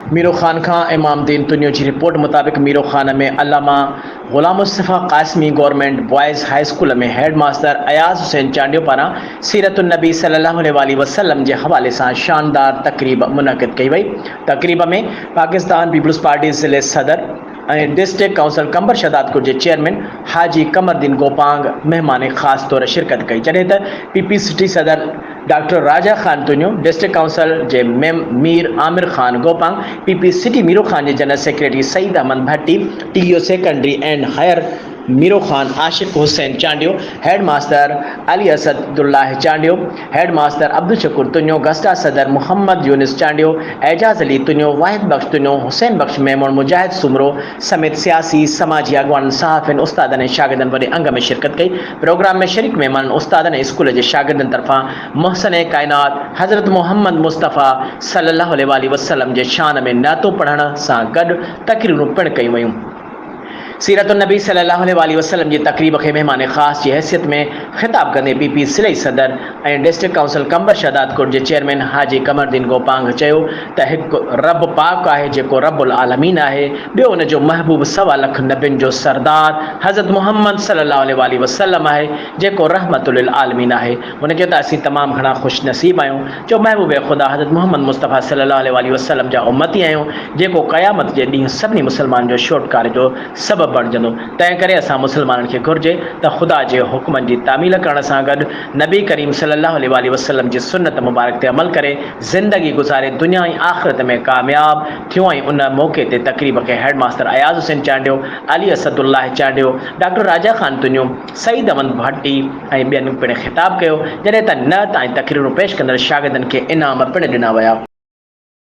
Miro Khan खां इमामदीन तुनियो की report मुताबिक मीरो खान में Allama Ghulam Mustafa Qasmi government boys high school में हेड मास्टर अयाज हुसैन चांडियो पारां सीरतुन्नबी सल्लल्लाहु अलैहि वसल्लम के हवाले से शानदार तकरीब मुनक़िद कई वई। तकरीब में पाकिस्तान पीपल्स पार्टी ज़िले सदर डिस्ट्रिक्ट काउंसिल कंबर शहदादपुर के चेयरमैन हाजी कमरदीन गोपांग मेहमान खास तौर शिरकत कई, जैसे त पीपी सिटी सदर doctor Raja Khan Tunio, district council के मीर आमिर खान गोपांग, पीपी सिटी मीरो खान के general secretary Saeed Ahmed Bhatti, TO secondary and higher Miro Khan Ashiq Hussain Chandio, head master Ali Asadullah Chandio, head master Abdul Shakoor Tunio, गस्टा सदर मोहम्मद यूनिस चांडियो, एजाज अली तुनियो, वाहिद बख्श तुनियो, हुसैन बख्श मेमन, मुजाहिद सुमरो समेत सियासी समाजी अगवान साहब उस्ताद ने शागिर्दन बड़े अंग में शिरकत की। प्रोग्राम में शरीक मेहमान उस्ताद ने स्कूल के शागिर्दन तरफा मोहसन कायनात हज़रत मोहम्मद मुस्तफ़ा सल्लल्लाहु अलैहि वसल्लम के शान में नातो पढ़ण से गड तकरीरूं पिण कई वयूं। सीरतुन्नबी सल्लल्लाहु अलैहि वसल्लम की तकरीब के मेहमान खास की हैसियत में खिताब कंदे पीपी सिलई सदर और डिस्ट्रिक्ट काउंसिल कंबर शहदादपुर के चेयरमैन हाजी कमरदीन गोपांग चयो त एक रब पाक है जो रब्बुल आलमीन है, बो उन जो महबूब 1.25 लाख नबियुनि जो सरदार हज़रत मोहम्मद सल्लल्लाहु अलैहि वसल्लम है जो रहमतुल लिल आलमीन है। उनके त असीं तमाम घना खुश नसीब आयूँ जो महबूब खुदा हज़रत मोहम्मद मुस्तफ़ा सल्लल्लाहु अलैहि वसल्लम जा उम्मती आयूँ जो क़यामत के ॾींहुं सभिनी मुसलमान जो छोटकार जो सबब बणजंदो। तंहिं करे असां मुसलमाननि खे घुरिजे त ख़ुदा जे हुक्मनि जी तामील करण सां गॾु नबी करीम सल्लल्लाहु अलैहि वसल्लम जी सुन्नत मुबारक ते अमल करे ज़िंदगी गुज़ारे दुनिया ऐं आख़िरत में कामयाब थियूं। ऐं उन मौक़े ते तकरीब खे हेड मास्टर अयाज हुसैन चांडियो, अली असदुल्लाह चांडियो, डॉक्टर राजा खान तुनियो, सईद अहमद भट्टी ऐं ॿियनि पिण ख़िताब कयो, जॾहिं त नअत ऐं तकरीरूं पेश कंदड़ शागिर्दनि खे इनाम पिण ॾिना विया।